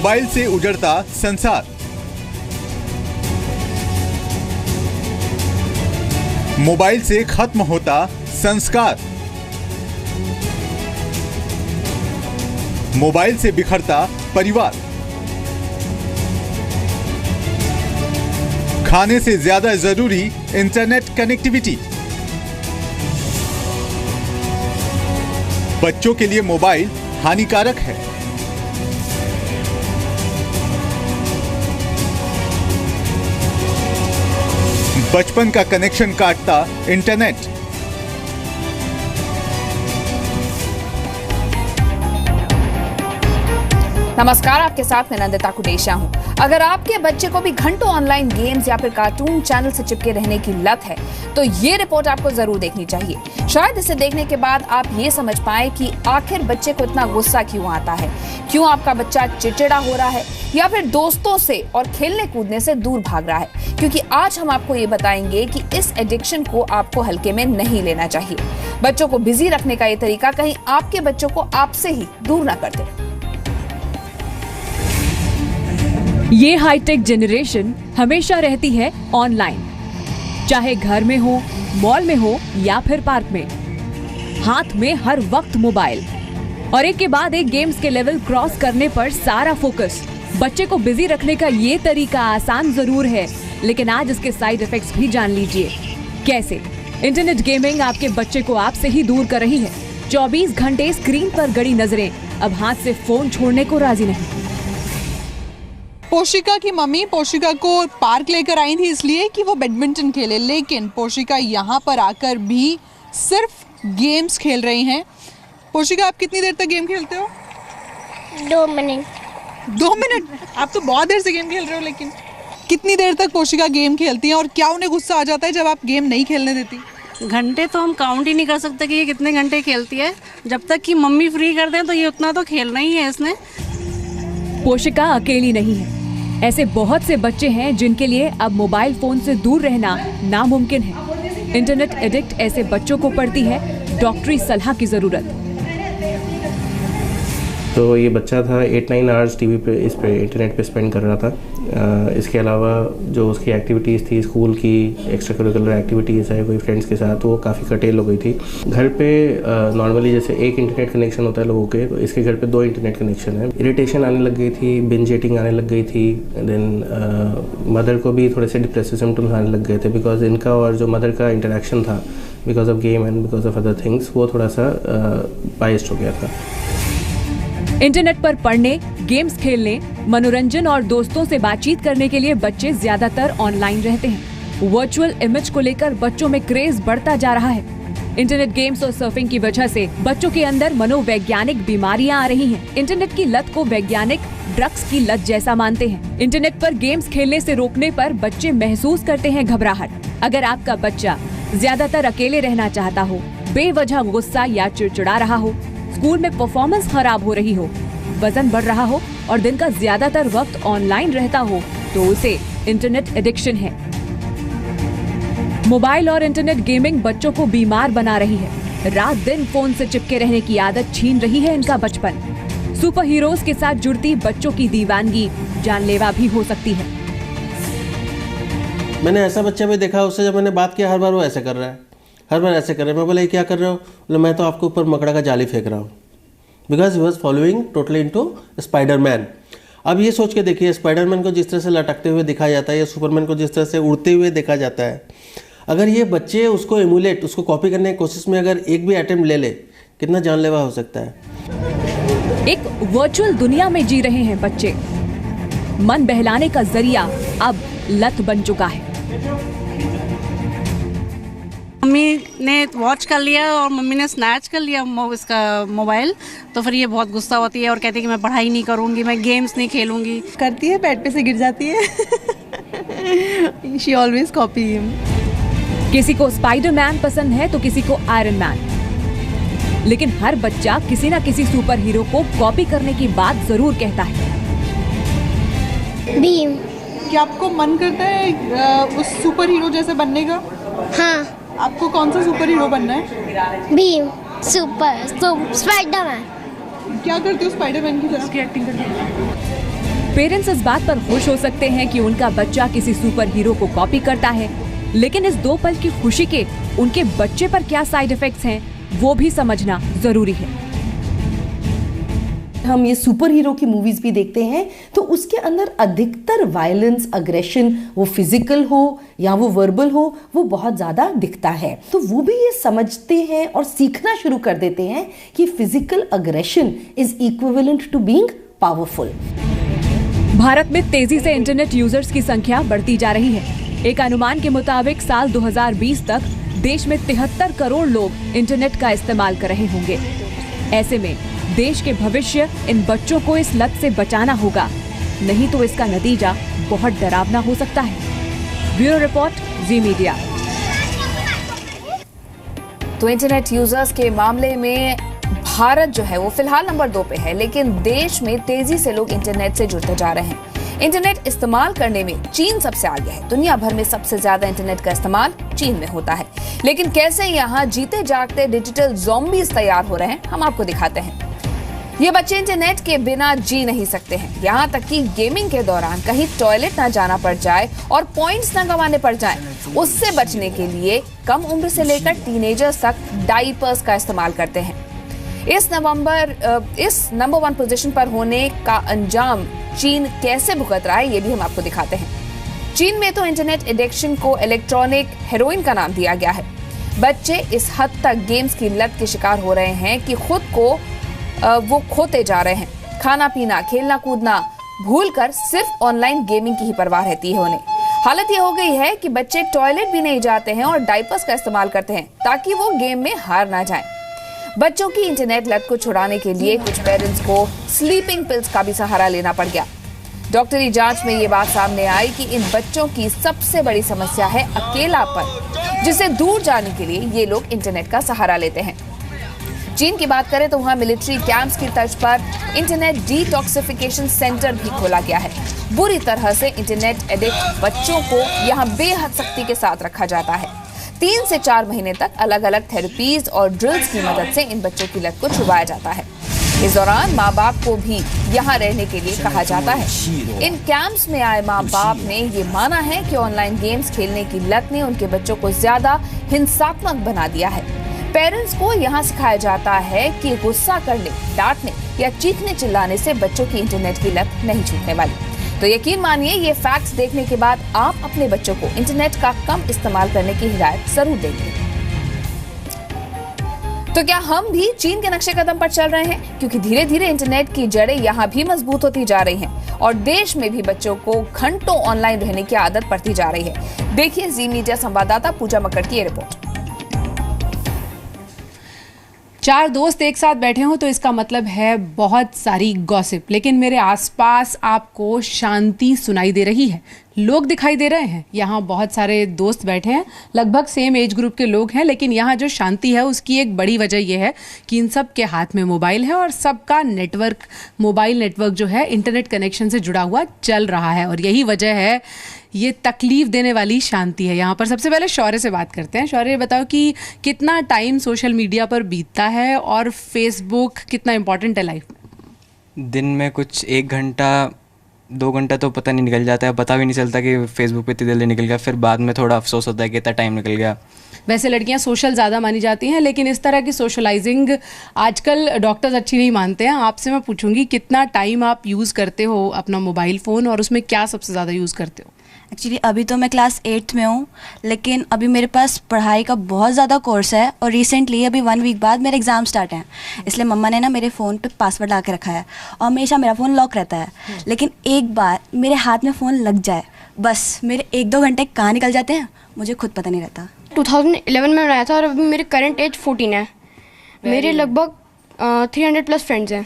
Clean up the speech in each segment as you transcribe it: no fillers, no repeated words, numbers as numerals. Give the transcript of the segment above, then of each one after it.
Mobile से उजड़ता संसार। Mobile से खत्म होता संस्कार। मोबाइल से बिखरता परिवार। खाने से ज्यादा जरूरी इंटरनेट कनेक्टिविटी। बच्चों के लिए मोबाइल हानिकारक है। बचपन का कनेक्शन काटता इंटरनेट। नमस्कार, आपके साथ मैं नंदिता कुडेशिया हूं। अगर आपके बच्चे को भी घंटों ऑनलाइन गेम्स या फिर कार्टून चैनल से चिपके रहने की लत है तो ये रिपोर्ट आपको जरूर देखनी चाहिए। शायद इसे देखने के बाद आप ये समझ पाए कि आखिर बच्चे को इतना गुस्सा क्यों आता है, क्यों आपका बच्चा चिड़चिड़ा हो रहा है या फिर दोस्तों से और खेलने कूदने से दूर भाग रहा है। क्योंकि आज हम आपको ये बताएंगे कि इस एडिक्शन को आपको हल्के में नहीं लेना चाहिए। बच्चों को बिजी रखने का ये तरीका कहीं आपके बच्चों को आपसे ही दूर ना कर दे। ये हाईटेक जनरेशन हमेशा रहती है ऑनलाइन, चाहे घर में हो, मॉल में हो या फिर पार्क में। हाथ में हर वक्त मोबाइल और एक के बाद एक गेम्स के लेवल क्रॉस करने पर सारा फोकस। बच्चे को बिजी रखने का ये तरीका आसान जरूर है, लेकिन आज इसके साइड इफेक्ट्स भी जान लीजिए। कैसे इंटरनेट गेमिंग आपके बच्चे को आपसे ही दूर कर रही है। 24 घंटे स्क्रीन पर गड़ी नजरें अब हाथ से फोन छोड़ने को राजी नहीं। पोशिका की मम्मी पोशिका को पार्क लेकर आई थी इसलिए कि वो बैडमिंटन खेले, लेकिन पोशिका यहाँ पर आकर भी सिर्फ गेम्स खेल रही हैं। पोशिका, आप कितनी देर तक गेम खेलते हो? 2 मिनट। 2 मिनट? आप तो बहुत देर से गेम खेल रहे हो। लेकिन कितनी देर तक पोशिका गेम खेलती हैं और क्या उन्हें गुस्सा आ जाता है जब आप गेम नहीं खेलने देती? घंटे तो हम काउंट ही नहीं कर सकते कि ये कितने घंटे खेलती है। जब तक कि मम्मी फ्री कर दें तो ये उतना तो खेलना ही है इसने। पोशिका अकेली नहीं है, ऐसे बहुत से बच्चे हैं जिनके लिए अब मोबाइल फोन से दूर रहना नामुमकिन है। इंटरनेट एडिक्ट ऐसे बच्चों को पड़ती है डॉक्टरी सलाह की जरूरत। तो ये बच्चा था 8-9 आवर्स टीवी पे इस पे इंटरनेट पे स्पेंड कर रहा था। इसके अलावा जो उसकी एक्टिविटीज़ थी, स्कूल की एक्स्ट्रा करिकुलर एक्टिविटीज़ है, कोई फ्रेंड्स के साथ, वो काफ़ी कर्टेल हो गई थी। घर पे नॉर्मली जैसे एक इंटरनेट कनेक्शन होता है लोगों के, तो इसके घर पे 2 इंटरनेट कनेक्शन है। इरिटेशन आने लग गई थी, बिंज ईटिंग आने लग गई थी। देन मदर को भी थोड़े से डिप्रेसिव सिम्टम्स आने लग गए थे, बिकॉज इनका और जो मदर का इंटरेक्शन था because of game and because of other things, वो थोड़ा सा बाइस्ड हो गया था। इंटरनेट पर पढ़ने, गेम्स खेलने, मनोरंजन और दोस्तों से बातचीत करने के लिए बच्चे ज्यादातर ऑनलाइन रहते हैं। वर्चुअल इमेज को लेकर बच्चों में क्रेज बढ़ता जा रहा है। इंटरनेट गेम्स और सर्फिंग की वजह से बच्चों के अंदर मनोवैज्ञानिक बीमारियां आ रही हैं। इंटरनेट की लत को वैज्ञानिक ड्रग्स की लत जैसा मानते हैं। इंटरनेट पर गेम्स खेलने से रोकने पर बच्चे महसूस करते हैं घबराहट। अगर आपका बच्चा ज्यादातर अकेले रहना चाहता हो, बेवजह गुस्सा या चिड़चिड़ा रहा हो, स्कूल में परफॉर्मेंस खराब हो रही हो, वजन बढ़ रहा हो और दिन का ज्यादातर वक्त ऑनलाइन रहता हो, तो उसे इंटरनेट एडिक्शन है। मोबाइल और इंटरनेट गेमिंग बच्चों को बीमार बना रही है। रात दिन फोन से चिपके रहने की आदत छीन रही है इनका बचपन। सुपर हीरोज के साथ जुड़ती बच्चों की दीवानगी जानलेवा भी हो सकती है। मैंने ऐसा बच्चा भी देखा, उससे जब मैंने बात किया हर बार वो ऐसे कर रहा है, हर बार ऐसे कर रहे हैं। मैं बोला ये क्या कर रहे हो? बोले मैं तो आपके ऊपर मकड़ा का जाली फेंक रहा हूँ। Because he was following totally into Spiderman. अब ये सोच के देखिए, स्पाइडरमैन को जिस तरह से लटकते हुए दिखाया जाता है या सुपरमैन को जिस तरह से उड़ते हुए देखा जाता है, अगर ये बच्चे उसको एमुलेट, उसको कॉपी करने की कोशिश में अगर एक भी अटेम्प्ट ले ले, कितना जानलेवा हो सकता है। एक वर्चुअल दुनिया में जी रहे हैं बच्चे। मन बहलाने का जरिया अब लत बन चुका है। मम्मी ने वॉच कर लिया और मम्मी ने स्नैच कर लिया इसका मोबाइल, तो फिर ये बहुत गुस्सा होती है और कहती है कि मैं पढ़ाई नहीं करूँगी, मैं गेम्स नहीं खेलूँगी। करती है, बेड पे से गिर जाती है। She always copy him. किसी को स्पाइडरमैन पसंद है तो किसी को आयरन मैन, लेकिन हर बच्चा किसी न किसी सुपर हीरो को कॉपी करने की बात जरूर कहता है। भीम। क्या आपको मन करता है उस सुपर हीरो जैसे बनने का? हाँ। आपको कौन सा सुपर हीरो बनना है? भीम, स्पाइडरमैन। क्या करते हो स्पाइडरमैन की तरह? उसकी एक्टिंग करते हो? पेरेंट्स इस बात पर खुश हो सकते हैं कि उनका बच्चा किसी सुपर हीरो को कॉपी करता है, लेकिन इस 2 पल की खुशी के उनके बच्चे पर क्या साइड इफेक्ट्स हैं, वो भी समझना जरूरी है। हम ये सुपर हीरो की मूवीज भी देखते हैं तो उसके अंदर अधिकतर वायलेंस, अग्रेशन, वो फिजिकल हो या वो वर्बल हो, वो बहुत ज्यादा दिखता है। तो वो भी ये समझते हैं और सीखना शुरू कर देते हैं कि physical aggression is equivalent to being powerful. भारत में तेजी से इंटरनेट यूजर्स की संख्या बढ़ती जा रही है। एक अनुमान के मुताबिक साल 2020 तक देश में 73 करोड़ लोग इंटरनेट का इस्तेमाल कर रहे होंगे। ऐसे में देश के भविष्य इन बच्चों को इस लत से बचाना होगा, नहीं तो इसका नतीजा बहुत डरावना हो सकता है। ब्यूरो रिपोर्ट, जी मीडिया। तो इंटरनेट यूजर्स के मामले में भारत जो है वो फिलहाल नंबर 2 पे है, लेकिन देश में तेजी से लोग इंटरनेट से जुड़ते जा रहे हैं। इंटरनेट इस्तेमाल करने में चीन सबसे आगे है। दुनिया भर में सबसे ज्यादा इंटरनेट का इस्तेमाल चीन में होता है। लेकिन कैसे यहाँ जीते जागते डिजिटल ज़ॉम्बीज़ तैयार हो रहे हैं, हम आपको दिखाते हैं। ये बच्चे इंटरनेट के बिना जी नहीं सकते हैं। यहाँ तक कि गेमिंग के दौरान कहीं टॉयलेट ना जाना पड़ जाए और पॉइंट्स ना गंवाने पड़ जाएं, उससे बचने के लिए कम उम्र से लेकर टीनेजर्स तक डाइपर्स का इस्तेमाल करते हैं। इस नंबर 1 पोजीशन पर होने का अंजाम चीन कैसे भुगत रहा है, ये भी हम आपको दिखाते हैं। चीन में तो इंटरनेट एडिक्शन को इलेक्ट्रॉनिक हेरोइन का नाम दिया गया है। बच्चे इस हद तक गेम्स की लत के शिकार हो रहे हैं कि खुद को वो खोते जा रहे हैं। खाना पीना, खेलना कूदना भूलकर सिर्फ ऑनलाइन गेमिंग की ही परवाह रहती है उन्हें। हालत ये हो गई है कि बच्चे टॉयलेट भी नहीं जाते हैं और डाइपर्स का इस्तेमाल करते हैं ताकि वो गेम में हार ना जाएं। बच्चों की इंटरनेट लत को छुड़ाने के लिए कुछ पेरेंट्स को स्लीपिंग पिल्स का भी सहारा लेना पड़ गया। डॉक्टरी जांच में ये बात सामने आई कि इन बच्चों की सबसे बड़ी समस्या है अकेलापन, जिससे दूर जाने के लिए ये लोग इंटरनेट का सहारा लेते हैं। चीन की बात करें तो वहां मिलिट्री कैंप्स की तर्ज पर इंटरनेट डिटॉक्सिफिकेशन सेंटर भी खोला गया है। बुरी तरह से इंटरनेट एडिक्ट बच्चों को यहां बेहद सख्ती के साथ रखा जाता है। 3 से 4 महीने तक अलग अलग थेरेपीज और ड्रिल्स की मदद से इन बच्चों की लत को छुड़वाया जाता है। इस दौरान माँ बाप को भी यहाँ रहने के लिए कहा जाता है। इन कैंप्स में आए माँ बाप ने ये माना है कि ऑनलाइन गेम्स खेलने की लत ने उनके बच्चों को ज्यादा हिंसात्मक बना दिया है। पेरेंट्स को यहाँ सिखाया जाता है कि गुस्सा करने, डांटने या चीखने चिल्लाने से बच्चों की इंटरनेट की लत नहीं छूटने वाली। तो यकीन मानिए ये फैक्ट्स देखने के बाद आप अपने बच्चों को इंटरनेट का कम इस्तेमाल करने की हिदायत जरूर देंगे। तो क्या हम भी चीन के नक्शे कदम पर चल रहे हैं? क्योंकि धीरे धीरे इंटरनेट की जड़ें यहाँ भी मजबूत होती जा रही हैं और देश में भी बच्चों को घंटों ऑनलाइन रहने की आदत पड़ती जा रही है। देखिए जी मीडिया संवाददाता पूजा मक्कड़ की ये रिपोर्ट। 4 दोस्त एक साथ बैठे हों तो इसका मतलब है बहुत सारी गॉसिप, लेकिन मेरे आसपास आपको शांति सुनाई दे रही है, लोग दिखाई दे रहे हैं। यहाँ बहुत सारे दोस्त बैठे हैं, लगभग सेम एज ग्रुप के लोग हैं, लेकिन यहाँ जो शांति है उसकी एक बड़ी वजह यह है कि इन सब के हाथ में मोबाइल है और सबका नेटवर्क, मोबाइल नेटवर्क जो है इंटरनेट कनेक्शन से जुड़ा हुआ चल रहा है और यही वजह है ये तकलीफ देने वाली शांति है। यहाँ पर सबसे पहले शौर्य से बात करते हैं। शौर्य, बताओ कि कितना टाइम सोशल मीडिया पर बीतता है और फेसबुक कितना इम्पोर्टेंट है लाइफ में? दिन में कुछ 1 घंटा 2 घंटा तो पता नहीं निकल जाता है, पता भी नहीं चलता कि फेसबुक पे इतनी जल्दी निकल गया, फिर बाद में थोड़ा अफसोस होता है कि इतना टाइम निकल गया। वैसे लड़कियां सोशल ज़्यादा मानी जाती हैं, लेकिन इस तरह की सोशलाइजिंग आजकल डॉक्टर्स अच्छी नहीं मानते हैं। आपसे मैं पूछूंगी कितना टाइम आप यूज़ करते हो अपना मोबाइल फ़ोन और उसमें क्या सबसे ज़्यादा यूज़ करते हो? एक्चुअली अभी तो मैं क्लास 8th में हूँ, लेकिन अभी मेरे पास पढ़ाई का बहुत ज़्यादा कोर्स है और रिसेंटली अभी 1 वीक बाद मेरे एग्ज़ाम स्टार्ट हैं, इसलिए मम्मा ने ना मेरे फ़ोन पे पासवर्ड ला के रखा है और हमेशा मेरा फ़ोन लॉक रहता है। लेकिन एक बार मेरे हाथ में फ़ोन लग जाए, बस मेरे 1-2 घंटे कहाँ निकल जाते हैं मुझे खुद पता नहीं रहता। 2011 में बनाया था और अभी मेरे करंट एज 14 है। मेरे लगभग 300+ फ्रेंड्स हैं।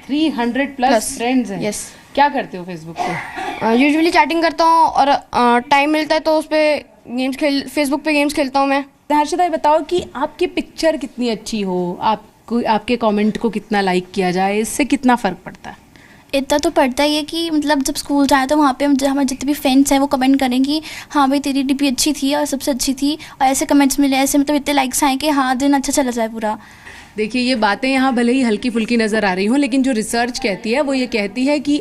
300+ फ्रेंड्स हैं? यस। क्या करते हो फेसबुक पे? यूजुअली चैटिंग करता हूँ और टाइम मिलता है तो उस पर फेसबुक पे गेम्स खेलता हूँ मैं। हर्षदा, बताओ कि आपकी पिक्चर कितनी अच्छी हो, आपको आपके कमेंट को कितना लाइक किया जाए, इससे कितना फ़र्क पड़ता है? इतना तो पड़ता ही है कि मतलब जब स्कूल जाए तो वहाँ पे हमारे जितने भी फ्रेंड्स हैं वो कमेंट करें कि हाँ भाई तेरी डीपी अच्छी थी और सबसे अच्छी थी, और ऐसे कमेंट्स मिले, ऐसे मतलब इतने लाइक्स आए कि हाँ दिन अच्छा चला जाए पूरा। देखिए, ये बातें यहाँ भले ही हल्की फुल्की नज़र आ रही हों, लेकिन जो रिसर्च कहती है वो ये कहती है कि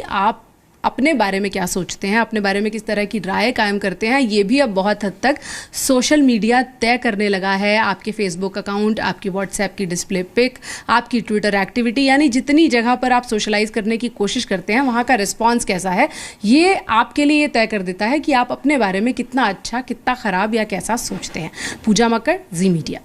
अपने बारे में क्या सोचते हैं, अपने बारे में किस तरह की राय कायम करते हैं, ये भी अब बहुत हद तक सोशल मीडिया तय करने लगा है। आपके फेसबुक अकाउंट, आपकी व्हाट्सएप की डिस्प्ले पिक, आपकी ट्विटर एक्टिविटी, यानी जितनी जगह पर आप सोशलाइज करने की कोशिश करते हैं वहाँ का रिस्पॉन्स कैसा है, ये आपके लिए तय कर देता है कि आप अपने बारे में कितना अच्छा, कितना ख़राब या कैसा सोचते हैं। पूजा मक्कड़, जी मीडिया।